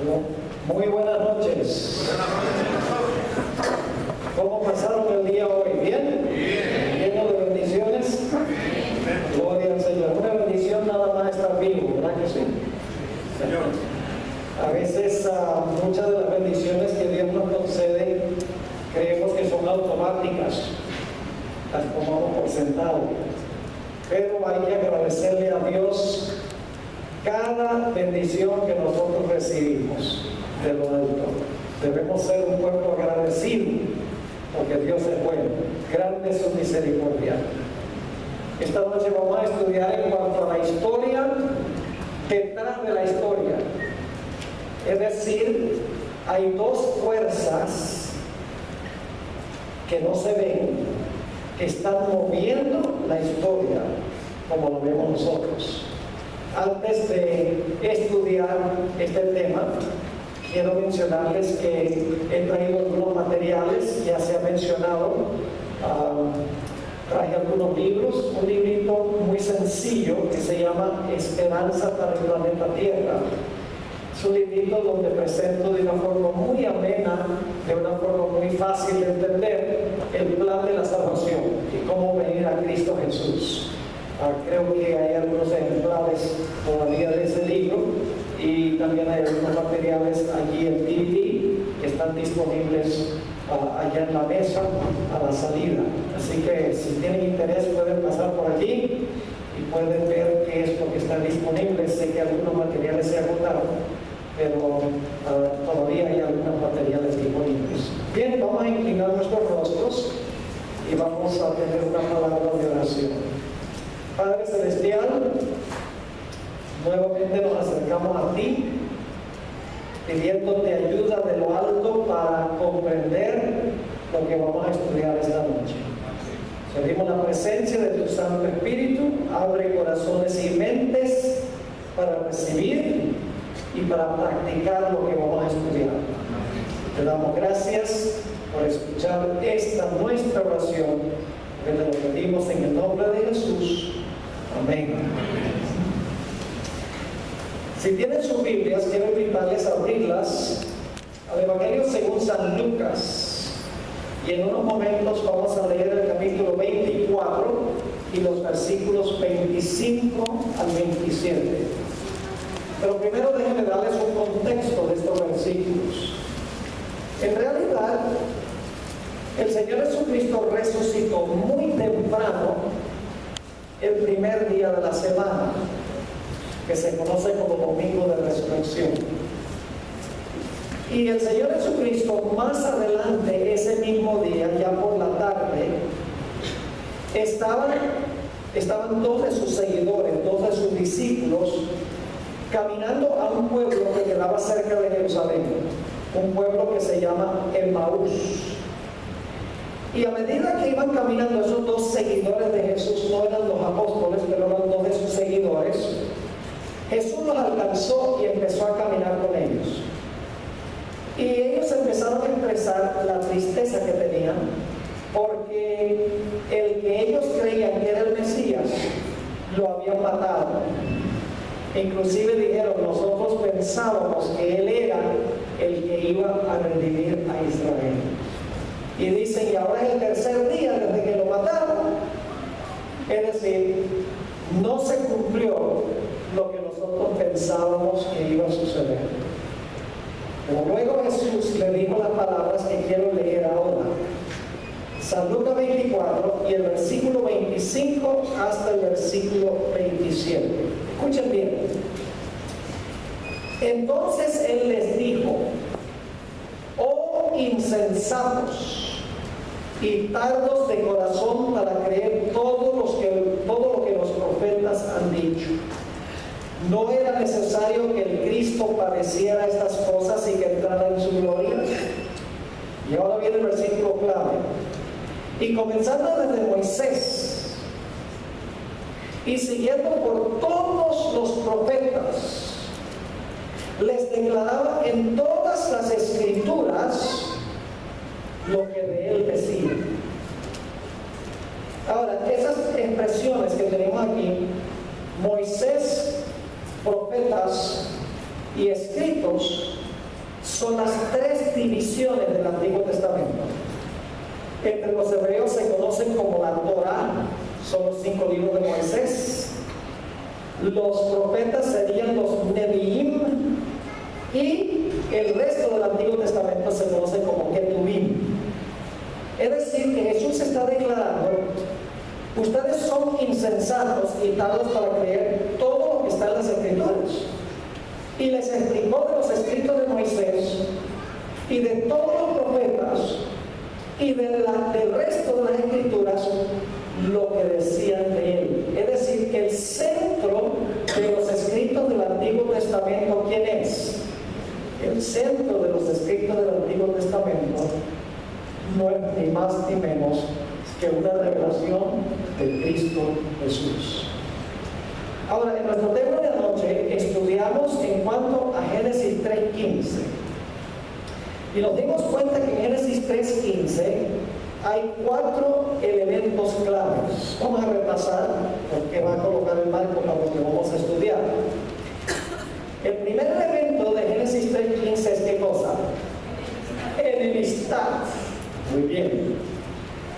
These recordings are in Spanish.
Muy buenas noches. ¿Cómo pasaron el día hoy? ¿Bien? ¿Lleno de bendiciones? Gloria al Señor. Una bendición nada más estar vivo, ¿verdad que sí? Señor. A veces muchas de las bendiciones que Dios nos concede creemos que son automáticas, las tomamos por sentado, pero hay que agradecerle a Dios cada bendición que nosotros recibimos de lo alto. Debemos ser un pueblo agradecido, porque Dios es bueno, grande es su misericordia. Esta noche vamos a estudiar en cuanto a la historia detrás de la historia. Es decir, hay dos fuerzas que no se ven, que están moviendo la historia como lo vemos nosotros. Antes de estudiar este tema, quiero mencionarles que he traído algunos materiales, ya se ha mencionado, traje algunos libros, un librito muy sencillo que se llama Esperanza para el planeta Tierra. Es un librito donde presento de una forma muy amena, de una forma muy fácil de entender, el plan de la salvación y cómo venir a Cristo Jesús. Creo que hay algunos ejemplares todavía de ese libro y también hay algunos materiales allí en DVD que están disponibles allá en la mesa a la salida. Así que si tienen interés pueden pasar por allí y pueden ver qué es lo que está disponible. Sé que algunos materiales se agotaron, pero todavía hay algunos materiales disponibles. Bien, vamos a inclinar nuestros rostros y vamos a tener una palabra de oración. Padre Celestial, nuevamente nos acercamos a ti, pidiéndote ayuda de lo alto para comprender lo que vamos a estudiar esta noche. Pedimos la presencia de tu Santo Espíritu, abre corazones y mentes para recibir y para practicar lo que vamos a estudiar. Te damos gracias por escuchar esta nuestra oración, que te lo pedimos en el nombre de Jesús. Amén. Si tienen sus Biblias, quiero invitarles a abrirlas al Evangelio según San Lucas. Y en unos momentos vamos a leer el capítulo 24 y los versículos 25 al 27. Pero primero déjenme darles un contexto de estos versículos. En realidad, el Señor Jesucristo resucitó muy temprano el primer día de la semana, que se conoce como Domingo de Resurrección. Y el Señor Jesucristo más adelante, ese mismo día, ya por la tarde, estaban dos de sus seguidores, dos de sus discípulos, caminando a un pueblo que quedaba cerca de Jerusalén, un pueblo que se llama Emmaús. Y a medida que iban caminando esos dos seguidores de Jesús, no eran los apóstoles, pero eran dos de sus seguidores, Jesús los alcanzó y empezó a caminar con ellos. Y ellos empezaron a expresar la tristeza que tenían, porque el que ellos creían que era el Mesías, lo habían matado. Inclusive dijeron, nosotros pensábamos que él era el que iba a redimir a Israel. Y dicen, y ahora es el tercer día desde que lo mataron. Es decir, no se cumplió lo que nosotros pensábamos que iba a suceder. Pero luego Jesús le dijo las palabras que quiero leer ahora. San Lucas 24 y el versículo 25 hasta el versículo 27. Escuchen bien. Entonces Él les dijo, oh insensatos y tardos de corazón para creer todo lo que los profetas han dicho. ¿No era necesario que el Cristo padeciera estas cosas y que entrara en su gloria? Y ahora viene el versículo clave. Y comenzando desde Moisés y siguiendo por todos los profetas, les declaraba en todas las escrituras lo que de él decía. Ahora, esas expresiones que tenemos aquí, Moisés, profetas y escritos, son las tres divisiones del Antiguo Testamento. Entre los hebreos se conocen como la Torá, son los 5 libros de Moisés. Los profetas serían los Neviim, y el resto del Antiguo Testamento se conoce como Ketuvim. Es decir, que Jesús está declarando: ustedes son insensatos y tardos para creer todo lo que está en las Escrituras. Y les explicó de los escritos de Moisés y de todos los profetas y del resto de las Escrituras lo que decían de él. Es decir, que el centro de los escritos del Antiguo Testamento, ¿quién es? El centro de los escritos del Antiguo Testamento no es ni más ni menos que una revelación de Cristo Jesús. Ahora, en nuestro tema de anoche estudiamos en cuanto a Génesis 3:15 y nos dimos cuenta que en Génesis 3:15 hay 4 elementos claves. Vamos a repasar porque va a colocar el marco para lo que vamos a estudiar. El primer elemento de Génesis 3:15 es ¿qué cosa? Enemistad. Muy bien.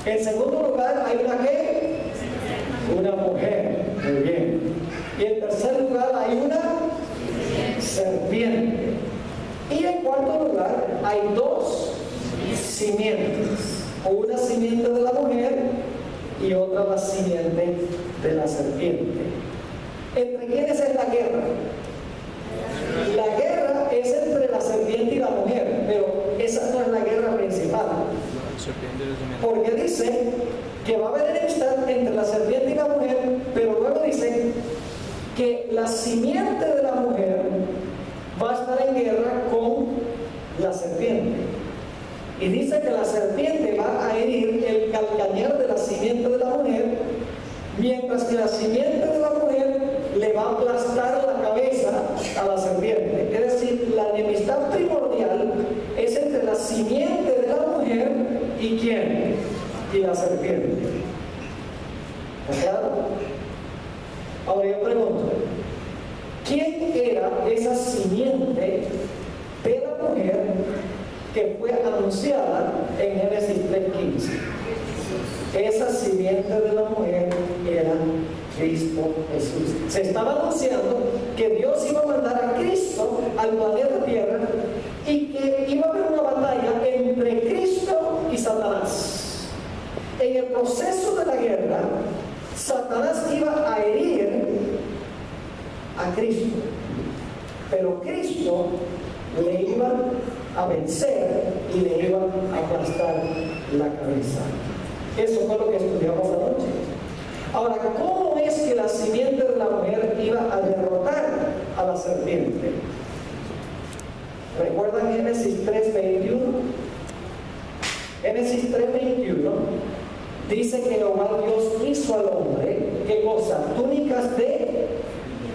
En segundo lugar, hay una ¿qué? Una mujer. Muy bien. Y en tercer lugar, hay una serpiente. Y en cuarto lugar, hay 2 simientes. Una simiente de la mujer y otra la simiente de la serpiente. ¿Entre quiénes es la guerra? La guerra es entre la serpiente y la mujer, pero esa no es la guerra principal. Porque dice que va a haber enemistad entre la serpiente y la mujer, pero luego dice que la simiente de la mujer va a estar en guerra con la serpiente. Y dice que la serpiente va a herir el calcañar de la simiente de la mujer, mientras que la simiente de la mujer le va a aplastar la cabeza a la serpiente. Es decir, la enemistad primordial es entre la simiente de la mujer y ¿quién? Y la serpiente. ¿Está claro? Ahora yo pregunto, ¿quién era esa simiente de la mujer que fue anunciada en Génesis 3:15? Esa simiente de la mujer era Cristo Jesús. Se estaba anunciando que Dios iba a mandar a Cristo al planeta Tierra y que iba a haber una batalla entre Cristo y Satanás. En el proceso de la guerra, Satanás iba a herir a Cristo, pero Cristo le iba a vencer y le iba a aplastar la cabeza. Eso fue lo que estudiamos anoche. Ahora, ¿cómo es que la simiente de la mujer iba a derrotar a la serpiente? ¿Recuerdan Génesis 3:21? Génesis 3:21 dice que Jehová Dios hizo al hombre, ¿qué cosa? Túnicas de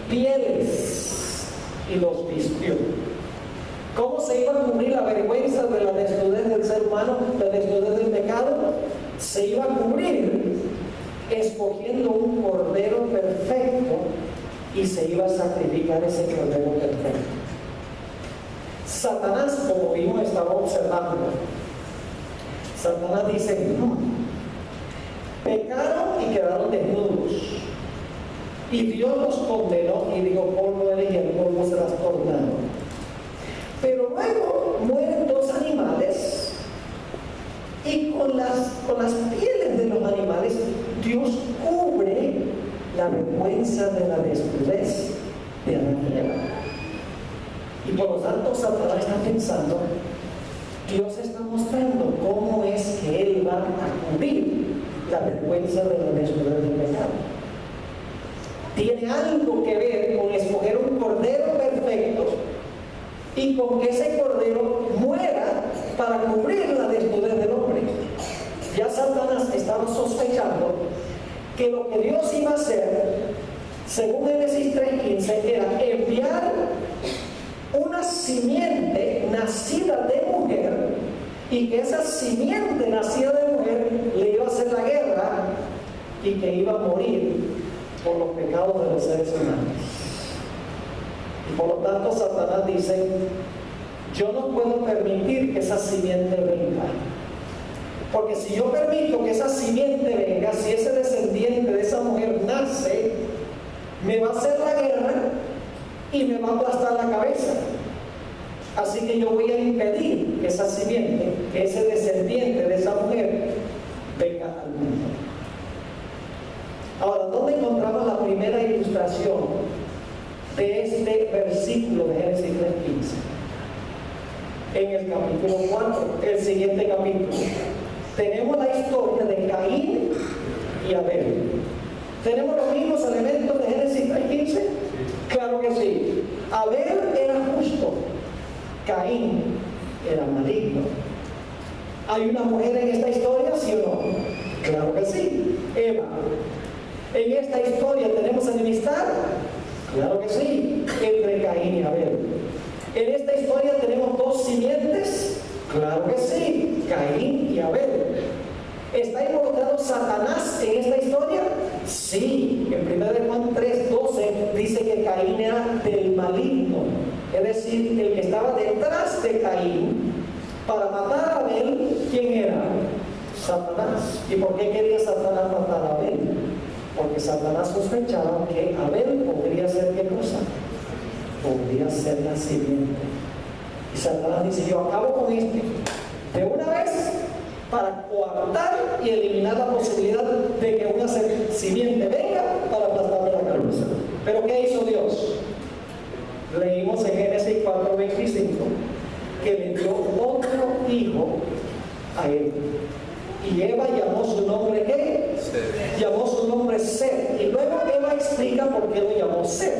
pieles y los vistió. ¿Cómo se iba a cubrir la vergüenza de la desnudez del ser humano, la desnudez del pecado? Se iba a cubrir escogiendo un cordero perfecto y se iba a sacrificar ese cordero perfecto. Satanás, como vimos, estaba observando. Satanás dice: pecaron y quedaron desnudos, y Dios los condenó y dijo: polvo eres y el polvo serás tornado. Pero luego mueren 2 animales y con las pieles de los animales Dios cubre la vergüenza de la desnudez de Adán y Eva. Y por lo tanto Satanás está pensando, Dios está mostrando cómo es que Él va a cubrir la vergüenza de la desnudez del pecado. Tiene algo que ver con escoger un cordero perfecto y con que ese cordero muera para cubrir la desnudez del hombre. Ya Satanás estaba sospechando que lo que Dios iba a hacer, según Génesis 3:15, era enviar una simiente nacida de mujer, y que esa simiente nacida de mujer le iba a hacer la guerra y que iba a morir por los pecados de los seres humanos. Y por lo tanto Satanás dice: yo no puedo permitir que esa simiente venga. Porque si yo permito que esa simiente venga, si ese descendiente de esa mujer nace, me va a hacer la guerra y me va a aplastar la cabeza. Así que yo voy a impedir que esa simiente, que ese descendiente de esa mujer venga al mundo. Ahora, ¿dónde encontramos la primera ilustración de este versículo de Génesis 3:15? En el capítulo 4, el siguiente capítulo. Tenemos la historia de Caín y Abel. ¿Tenemos los mismos elementos de Génesis 3:15? Claro que sí. Abel era justo, Caín era maligno. ¿Hay una mujer en esta historia, sí o no? Claro que sí, Eva. ¿En esta historia tenemos enemistad? Claro que sí, entre Caín y Abel. ¿En esta historia tenemos dos simientes? Claro que sí, Caín y Abel. ¿Está involucrado Satanás en esta historia? Sí, en 1 Juan 3:12 dice que Caín era del maligno, es decir, el que estaba detrás de Caín para matar a Abel. ¿Quién era? Satanás. ¿Y por qué quería Satanás matar a Abel? Porque Satanás sospechaba que Abel podría ser ¿qué cosa? Podría ser la simiente. Y Satanás dice, yo acabo con este de una vez para coartar y eliminar la posibilidad de que una simiente venga para aplastarme la cabeza. ¿Pero qué hizo Dios? Leímos en Génesis 4:25 que le dio otro hijo a él. Y Eva llamó su nombre ¿qué? Seth. Llamó su nombre Seth. Y luego Eva explica por qué lo llamó Seth.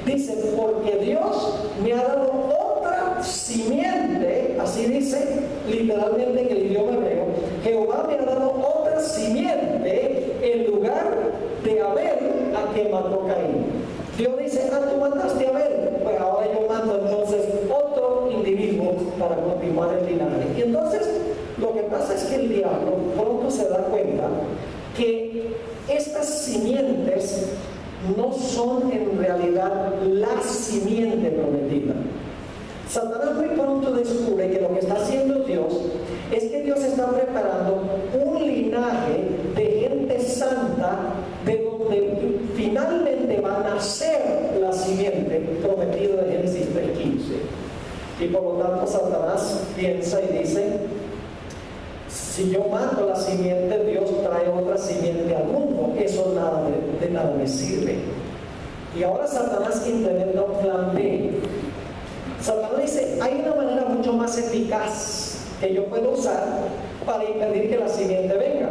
Dice, porque Dios me ha dado otra simiente, así dice literalmente en el idioma hebreo, Jehová me ha dado otra simiente en lugar de Abel a que mató Caín. Dios dice, tú mataste a Abel, pues ahora yo mato entonces otro individuo para continuar el linaje. Y entonces lo que pasa es que el diablo pronto se da cuenta que estas simientes no son en realidad la simiente prometida. Satanás muy pronto descubre que lo que está haciendo Dios es que Dios está preparando un linaje de gente santa de donde finalmente va a nacer la simiente prometida de Génesis 3:15. Y por lo tanto Satanás piensa y dice, si yo mato la simiente, Dios trae otra simiente al mundo. Eso de nada me sirve. Y ahora Satanás implementa un plan B. Satanás dice, hay una manera mucho más eficaz que yo puedo usar para impedir que la simiente venga.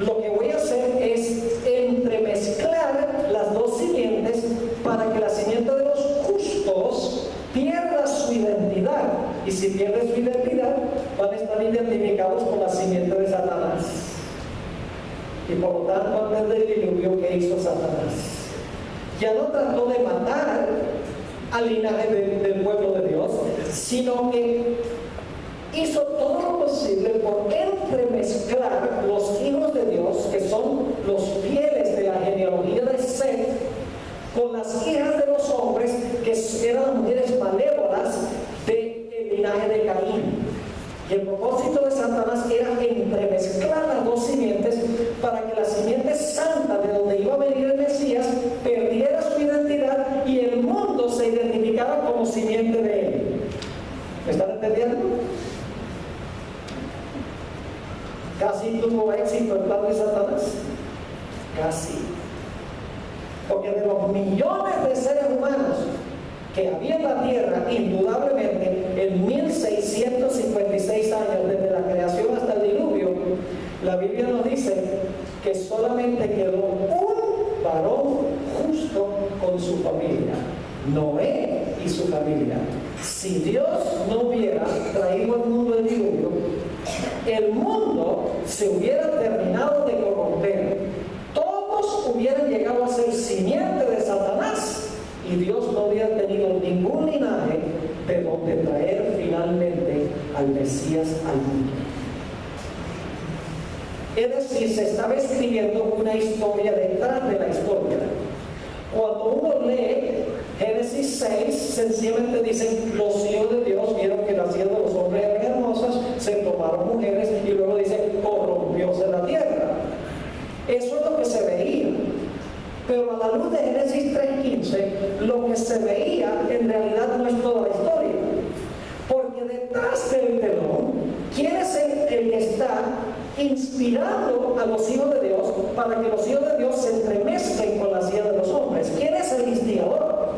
Lo que voy a hacer es entremezclar las dos simientes para que la simiente de los justos pierda su identidad. Y si pierde su identidad, van a estar identificados con la simiente de Satanás. Y por lo tanto, antes del diluvio, ¿qué hizo Satanás? Ya no trató de matar al linaje del pueblo de Dios, sino que hizo todo lo posible por entremezclar los hijos de Dios, que son los fieles de la genealogía de Seth, con las hijas de los hombres, que eran las mujeres malévolas del linaje de Caín. Y el propósito de Satanás era entremezclar las dos simientes para que la simiente santa de donde iba a venir el Mesías perdiera su identidad y el mundo se identificara como simiente de él. ¿Me están entendiendo? Casi tuvo éxito el plan de Satanás. Casi. Porque de los millones de seres humanos que había en la tierra, indudablemente, en 1656 años, desde la creación hasta el diluvio, la Biblia nos dice que solamente quedó un varón justo con su familia, Noé y su familia. Si Dios no hubiera traído al mundo el diluvio, el mundo se hubiera terminado de corromper. Todos hubieran llegado a ser simiente de Satanás y Dios no hubiera tenido ningún linaje de donde traer finalmente al Mesías al mundo. Es decir, se estaba escribiendo una historia detrás de la historia. Cuando uno lee Génesis 6 sencillamente dicen, los hijos de Dios vieron que las hijas de los hombres eran hermosas, se tomaron mujeres, y luego dice, corrompióse la tierra. Eso es lo que se veía. Pero a la luz de Génesis 3:15, lo que se veía en realidad no es toda la historia. Porque detrás del telón, ¿quién es el que está inspirando a los hijos de Dios para que los hijos de Dios se entremezclen con las hijas de los hombres? ¿Quién es el instigador?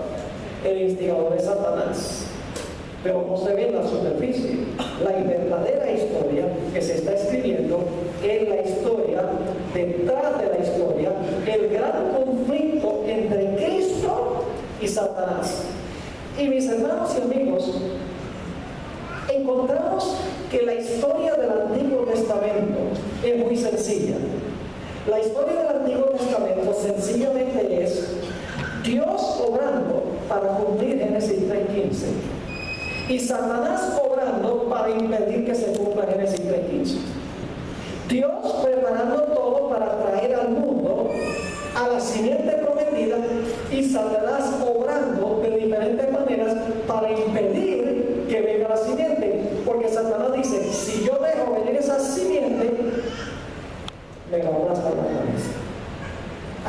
El instigador es Satanás. Pero no se ve en la superficie. La verdadera historia que se está escribiendo es la historia, detrás de la historia, el gran conflicto entre Cristo y Satanás. Y mis hermanos y amigos, encontramos que la historia del Antiguo Testamento es muy sencilla. La historia del Antiguo Testamento sencillamente es Dios obrando para cumplir Génesis 3:15 y Satanás obrando para impedir que se cumpla Génesis 3:15. Dios preparando todo para traer al mundo a la simiente prometida y Satanás obrando de diferentes maneras para impedir que venga la simiente, porque Satanás dice, si yo dejo venir esa simiente, me la voy a aplastar la cabeza.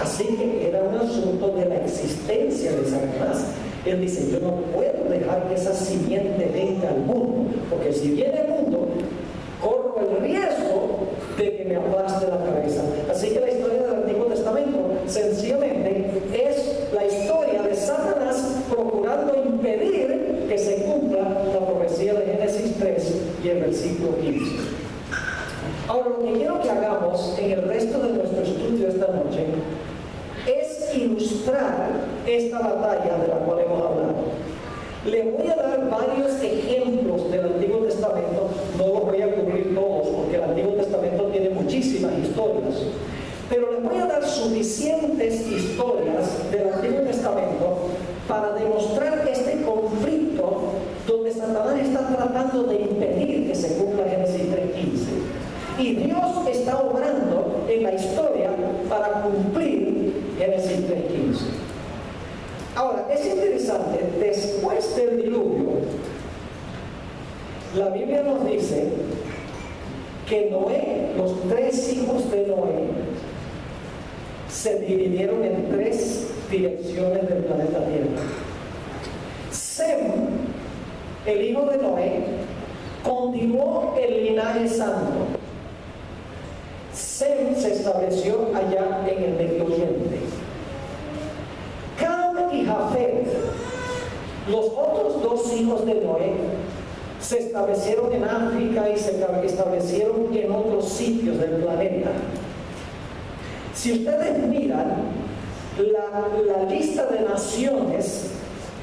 Así que era un asunto de la existencia de Satanás. Él dice, yo no puedo dejar que esa simiente venga al mundo, porque si viene al mundo, corro el riesgo de que me aplaste la cabeza. Así que la historia del Antiguo Testamento sencillamente es la historia de Satanás procurando impedir que se cumpla la profecía de Génesis 3 y el versículo 15. Ahora, lo que quiero que hagamos en el resto de nuestro estudio esta noche es ilustrar esta batalla de la cual hemos hablado. Les voy a dar varios ejemplos del Antiguo Testamento, no los voy a cubrir todos porque el Antiguo Testamento tiene muchísimas historias, pero les voy a dar suficientes historias del Antiguo Testamento para demostrar este conflicto donde Satanás está tratando de impedir que se cumpla Génesis 3:15 y Dios está obrando en la historia para cumplir Génesis 3:15. Ahora, es interesante, después del diluvio, la Biblia nos dice que Noé, los 3 hijos de Noé, se dividieron en 3 direcciones del planeta Tierra. Sem, el hijo de Noé, continuó el linaje santo. Sem se estableció allá en el Medio Oriente. Cam y Jafet, los otros 2 hijos de Noé, se establecieron en África y se establecieron en otros sitios del planeta. Si ustedes miran la lista de naciones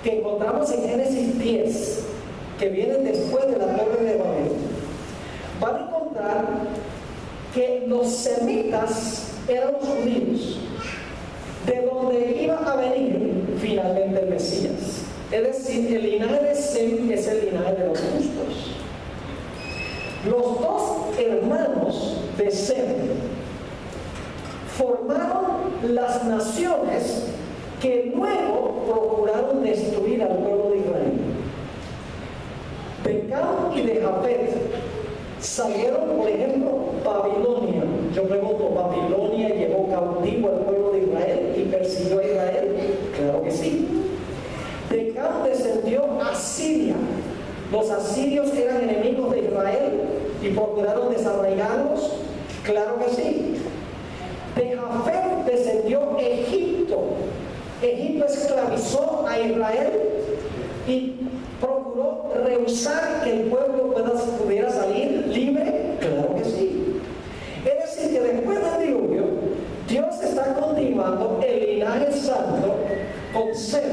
que encontramos en Génesis 10, que vienen después de la Torre de Babel, van a encontrar que los semitas eran los judíos, de donde iba a venir finalmente el Mesías. Es decir, el linaje de Sem es el linaje de los justos. Los 2 hermanos de Sem formaron las naciones que luego procuraron destruir al pueblo de Israel. De Cam y de Jafet salieron, por ejemplo, Babilonia. Yo pregunto, ¿Babilonia llevó cautivo al pueblo de Israel y persiguió a Israel? Claro que sí. De Cam descendió Asiria. Los asirios eran enemigos de Israel y procuraron desarraigarlos. Claro que sí. De Jafet descendió Egipto. Egipto esclavizó a Israel y procuró rehusar que el pueblo pudiera salir libre. Claro que sí. Es decir, que después del diluvio, Dios está continuando el linaje santo con Sem,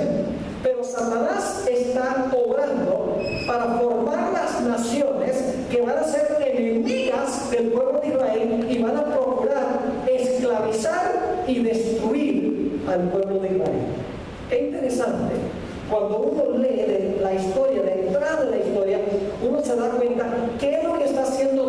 pero Satanás está obrando para formar las naciones que van a ser enemigas del pueblo de Israel y van a procurar esclavizar y destruir al pueblo de Israel. Qué interesante. Cuando uno lee de la historia, detrás de la historia, uno se da cuenta qué es lo que está haciendo